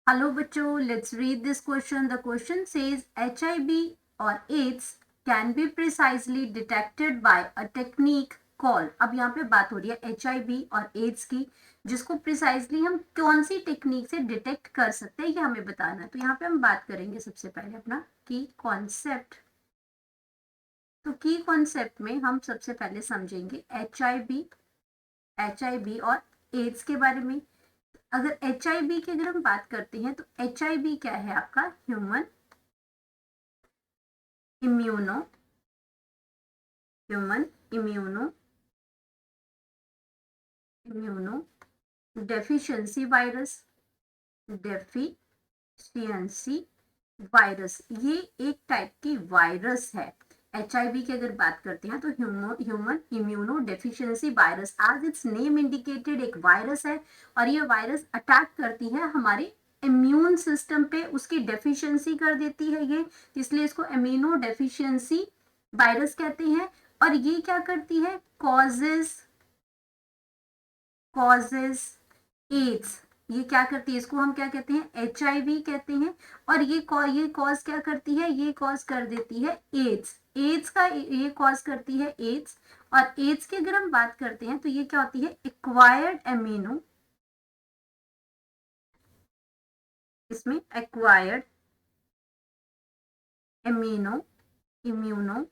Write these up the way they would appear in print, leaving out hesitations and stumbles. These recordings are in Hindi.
Hello बच्चों, let's read this question. The question says HIV or AIDS can be precisely detected by a technique called. अब यहाँ पे बात हो रही है HIV और AIDS की, जिसको प्रिसाइजली हम कौन सी टेक्निक से डिटेक्ट कर सकते हैं ये हमें बताना है। तो यहाँ पे हम बात करेंगे सबसे पहले अपना की कॉन्सेप्ट। तो की कॉन्सेप्ट में हम सबसे पहले समझेंगे HIV और एड्स के बारे में। अगर HIV की अगर हम बात करते हैं तो HIV क्या है आपका ह्यूमन इम्यूनो डेफिशिएंसी वायरस ये एक टाइप की वायरस है। HIV की अगर बात करते हैं तो human immunodeficiency virus, as its name indicated, एक वायरस है और ये वायरस अटैक करती है हमारे इम्यून सिस्टम पे, उसकी डेफिशिएंसी कर देती है ये, इसलिए इसको इम्यूनो डेफिशिएंसी वायरस कहते हैं। और ये क्या करती है, कॉजेज एड्स। ये क्या करती है, इसको हम क्या कहते हैं, HIV कहते हैं। और ये कॉज क्या करती है, ये कॉज कर देती है एड्स का, ये कॉज करती है एड्स। और एड्स की अगर हम बात करते हैं तो ये क्या होती है, एक्वायर्ड एमिनो, इसमें acquired amino immuno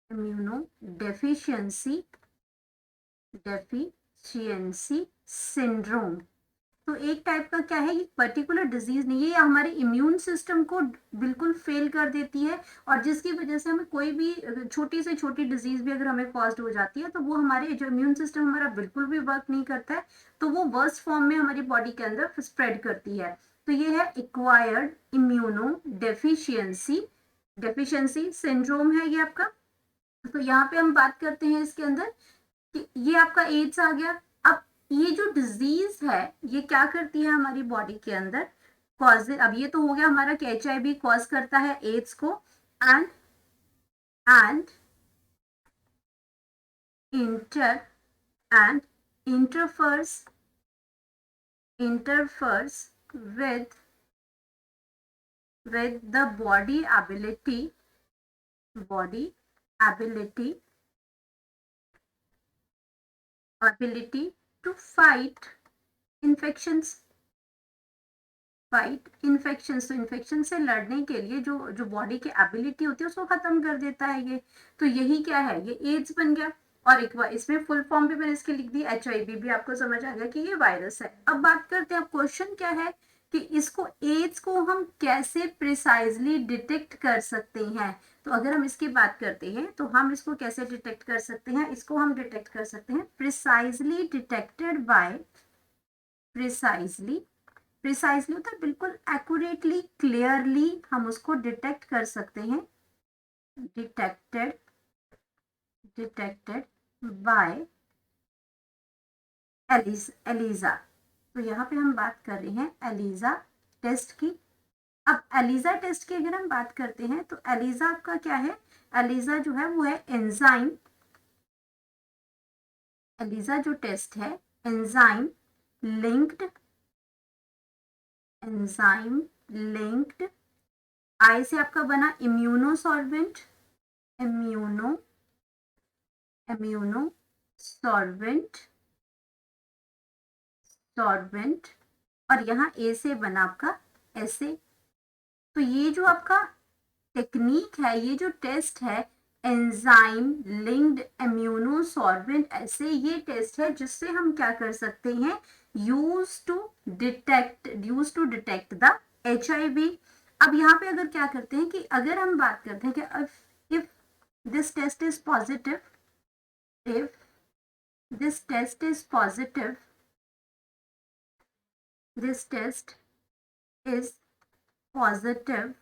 immuno deficiency syndrome. तो एक टाइप का क्या है, ये पर्टिकुलर डिजीज नहीं है, ये हमारे इम्यून सिस्टम को बिल्कुल फेल कर देती है। और जिसकी वजह से हमें कोई भी छोटी से छोटी डिजीज भी अगर हमें कॉज्ड हो जाती है तो वो हमारे जो इम्यून सिस्टम हमारा बिल्कुल भी वर्क नहीं करता है, तो वो वर्स्ट फॉर्म में हमारी बॉडी के अंदर स्प्रेड करती है। तो ये है एक्वायर्ड इम्यूनो डेफिशिएंसी सिंड्रोम है ये आपका। तो यहाँ पे हम बात करते हैं इसके अंदर कि ये आपका एड्स आ गया। अब ये जो डिजीज है ये क्या करती है हमारी बॉडी के अंदर, कॉज, अब ये तो हो गया हमारा कि HIV कॉज करता है एड्स को। And and inter and interferes with the body ability to fight infections। तो इन्फेक्शन से लड़ने के लिए जो जो बॉडी की एबिलिटी होती है उसको खत्म कर देता है ये। तो यही क्या है, ये एड्स बन गया। और एक बार इसमें फुल फॉर्म भी मैंने इसकी लिख दी, HIV भी आपको समझ आ गया कि ये वायरस है। अब बात करते हैं, अब क्वेश्चन क्या है कि इसको एड्स को हम कैसे प्रिसाइजली डिटेक्ट कर सकते हैं। तो अगर हम इसकी बात करते हैं तो हम इसको कैसे डिटेक्ट कर सकते हैं, इसको हम डिटेक्ट कर सकते हैं प्रिसाइजली डिटेक्टेड बाय प्रिसाइजली होता है बिल्कुल एक्यूरेटली, क्लियरली हम उसको डिटेक्ट कर सकते हैं। Detected by ELISA. तो यहाँ पे हम बात कर रहे हैं एलिजा टेस्ट की। अब एलिजा टेस्ट की अगर हम बात करते हैं तो एलिजा आपका क्या है, एलिजा जो है वो है एंजाइम। एलिजा जो टेस्ट है एंजाइम लिंक्ड आई से आपका बना इम्यूनो सॉल्वेंट और यहाँ ए से बना आपका ऐसे। तो ये जो आपका टेक्निक है, ये जो टेस्ट है एंजाइम लिंक्ड इम्यूनो सॉल्वेंट ऐसे, ये टेस्ट है जिससे हम क्या कर सकते हैं, use to detect the HIV। अब यहाँ पे अगर क्या करते हैं कि अगर हम बात करते हैं कि if this test is positive, if this test is positive, this test is positive,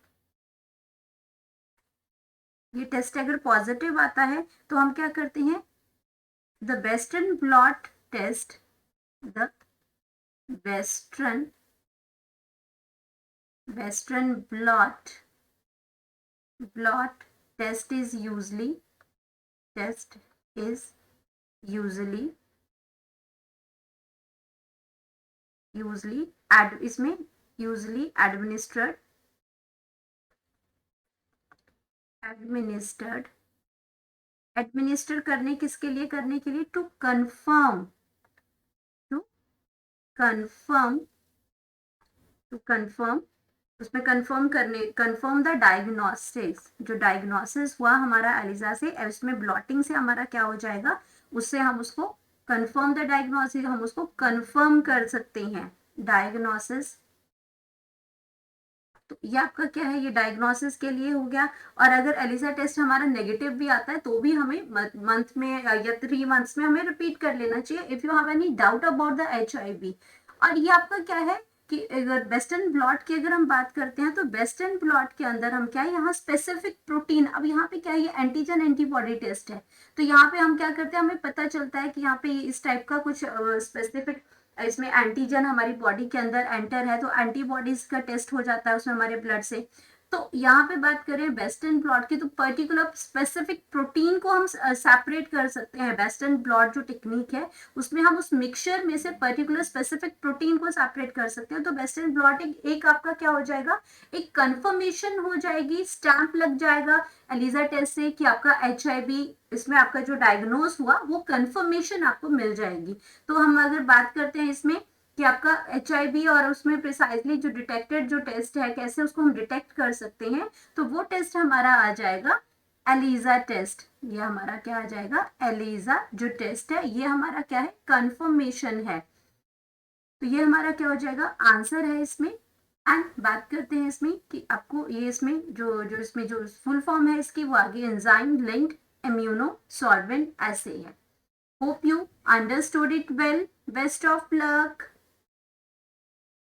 ये टेस्ट अगर पॉजिटिव आता है तो हम क्या करते हैं, the western blot test, the western blot test is usually, इसमें यूजली एडमिनिस्टर करने किसके लिए, करने के लिए टू कंफर्म उसमें कंफर्म द डायग्नोसिस, जो डायग्नोसिस हुआ हमारा एलिजा से, उसमें ब्लॉटिंग से हमारा क्या हो जाएगा, उससे हम उसको कंफर्म द डायग्नोसिस, हम उसको कंफर्म कर सकते हैं डायग्नोसिस। तो ये आपका क्या है, ये डायग्नोसिस के लिए हो गया। और अगर एलिजा टेस्ट हमारा नेगेटिव भी आता है तो भी हमें मंथ में या 3 मंथ्स में हमें रिपीट कर लेना चाहिए if you have any doubt about the HIV। और ये आपका क्या है कि अगर वेस्टर्न ब्लॉट की अगर हम बात करते हैं तो वेस्टर्न ब्लॉट के अंदर हम क्या है, यहाँ स्पेसिफिक प्रोटीन, अब यहाँ पे क्या है, ये एंटीजन एंटीबॉडी टेस्ट है। तो यहाँ पे हम क्या करते हैं, हमें पता चलता है कि यहाँ पे इस टाइप का कुछ स्पेसिफिक इसमें एंटीजन हमारी बॉडी के अंदर एंटर है, तो एंटीबॉडीज का टेस्ट हो जाता है उसमें हमारे ब्लड से। तो यहाँ पे बात करें वेस्टर्न ब्लॉट की, तो पर्टिकुलर स्पेसिफिक प्रोटीन को हम सेपरेट कर सकते हैं। वेस्टर्न ब्लॉट जो टेक्निक है उसमें हम उस मिक्सचर में से पर्टिकुलर स्पेसिफिक प्रोटीन को सेपरेट कर सकते हैं। तो वेस्टर्न ब्लॉट एक आपका क्या हो जाएगा, एक कंफर्मेशन हो जाएगी, स्टैंप लग जाएगा एलिजा टेस्ट से कि आपका HIV, इसमें आपका जो डायग्नोज हुआ वो कंफर्मेशन आपको मिल जाएगी। तो हम अगर बात करते हैं इसमें कि आपका HIV और उसमें प्रिसाइजली जो डिटेक्टेड जो टेस्ट है, कैसे उसको हम डिटेक्ट कर सकते हैं, तो वो टेस्ट हमारा आ जाएगा एलिजा टेस्ट। ये हमारा क्या आ जाएगा, एलिजा जो टेस्ट है ये हमारा क्या है, कंफर्मेशन है। तो ये हमारा क्या हो जाएगा, आंसर है इसमें। एंड बात करते हैं इसमें कि आपको ये इसमें इसमें जो फुल फॉर्म है इसकी, वो आगे एंजाइम लिंक्ड इम्यूनो सॉल्वेंट ऐसे है। Hope you understood it well. Best of luck.